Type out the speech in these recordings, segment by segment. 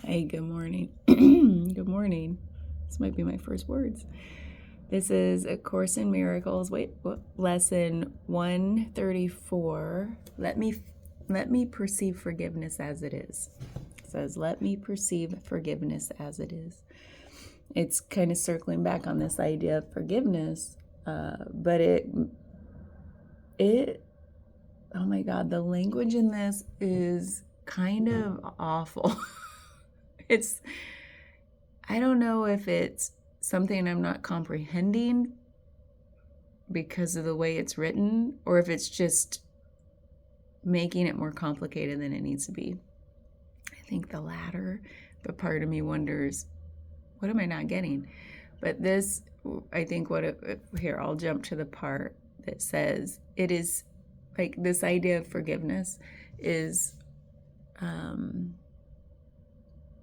Hey, good morning. Good morning. This might be my first words. This is A Course in Miracles. Lesson 134. Let me perceive forgiveness as it is. It says, let me perceive forgiveness as it is. It's kind of circling back on this idea of forgiveness, but oh my God, the language in this is kind of awful. I don't know if it's something I'm not comprehending because of the way it's written, or if it's just making it more complicated than it needs to be. I think the latter, but part of me wonders, what am I not getting? But this, I think here, I'll jump to the part that says it is like this idea of forgiveness is,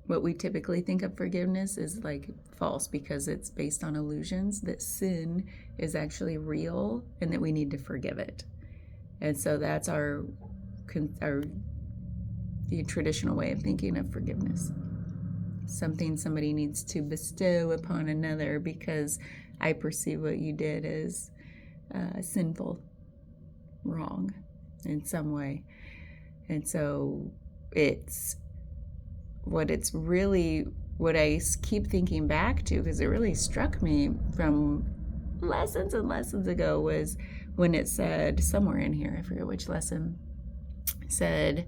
what we typically think of forgiveness is like false because it's based on illusions, that sin is actually real and that we need to forgive it. And so that's the traditional way of thinking of forgiveness. Something somebody needs to bestow upon another because I perceive what you did as sinful, wrong in some way. And so what I keep thinking back to, because it really struck me from lessons and lessons ago, was when it said somewhere in here, I forget which lesson, said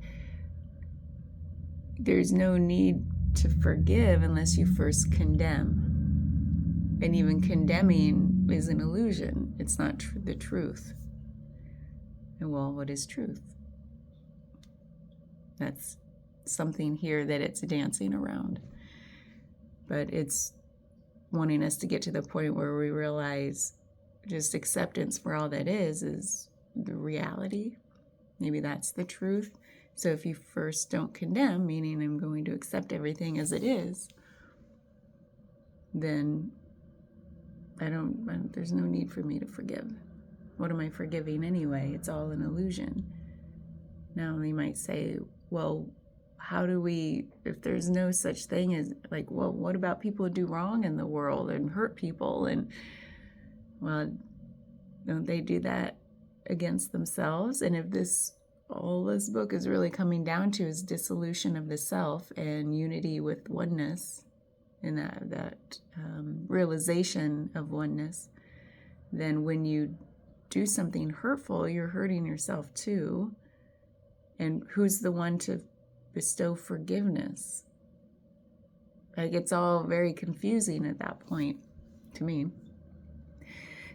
there's no need to forgive unless you first condemn. And even condemning is an illusion. It's not the truth. And well, what is truth? That's something here that it's dancing around. But it's wanting us to get to the point where we realize just acceptance for all that is the reality. Maybe that's the truth. So if you first don't condemn, meaning I'm going to accept everything as it is, then there's no need for me to forgive. What am I forgiving anyway? It's all an illusion. Now you might say, well, how do we, if there's no such thing as, like, well, what about people who do wrong in the world and hurt people? And, well, don't they do that against themselves? And if all this book is really coming down to is dissolution of the self and unity with oneness, and that realization of oneness, then when you do something hurtful, you're hurting yourself too. And who's the one to bestow forgiveness? Like, it's all very confusing at that point to me.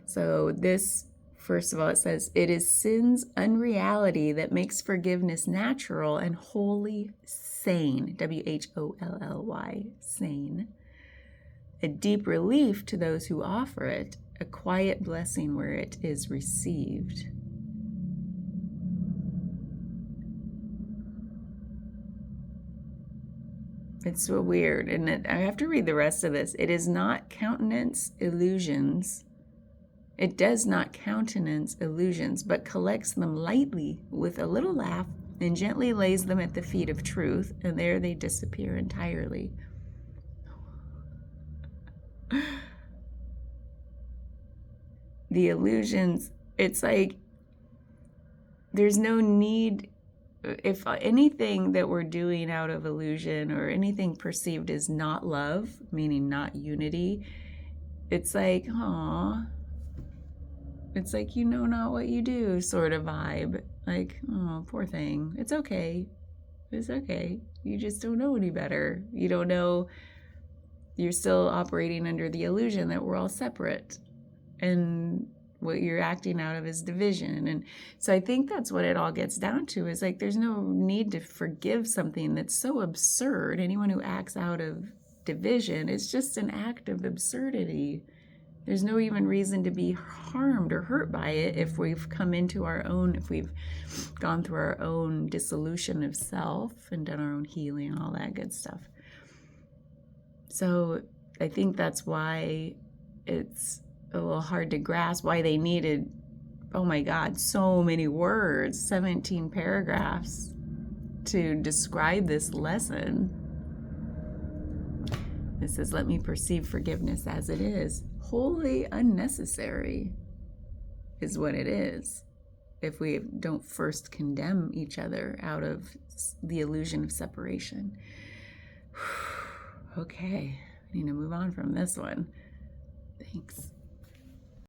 So this, first of all, it says, it is sin's unreality that makes forgiveness natural and wholly sane, WHOLLY, sane. A deep relief to those who offer it, a quiet blessing where it is received. It's so weird, and I have to read the rest of this. It does not countenance illusions, but collects them lightly with a little laugh and gently lays them at the feet of truth, and there they disappear entirely. The illusions, it's like there's no need. If anything that we're doing out of illusion or anything perceived as not love, meaning not unity, it's like, aw, it's like, you know not what you do sort of vibe. Like, oh, poor thing. It's okay. It's okay. You just don't know any better. You don't know. You're still operating under the illusion that we're all separate. And what you're acting out of is division. And so I think that's what it all gets down to, is like there's no need to forgive something that's so absurd. Anyone who acts out of division is just an act of absurdity. There's no even reason to be harmed or hurt by it if we've if we've gone through our own dissolution of self and done our own healing and all that good stuff. So I think that's why it's a little hard to grasp why they needed, oh my God, so many words, 17 paragraphs to describe this lesson. It says, let me perceive forgiveness as it is. Wholly unnecessary is what it is. If we don't first condemn each other out of the illusion of separation. Okay, I need to move on from this one. Thanks.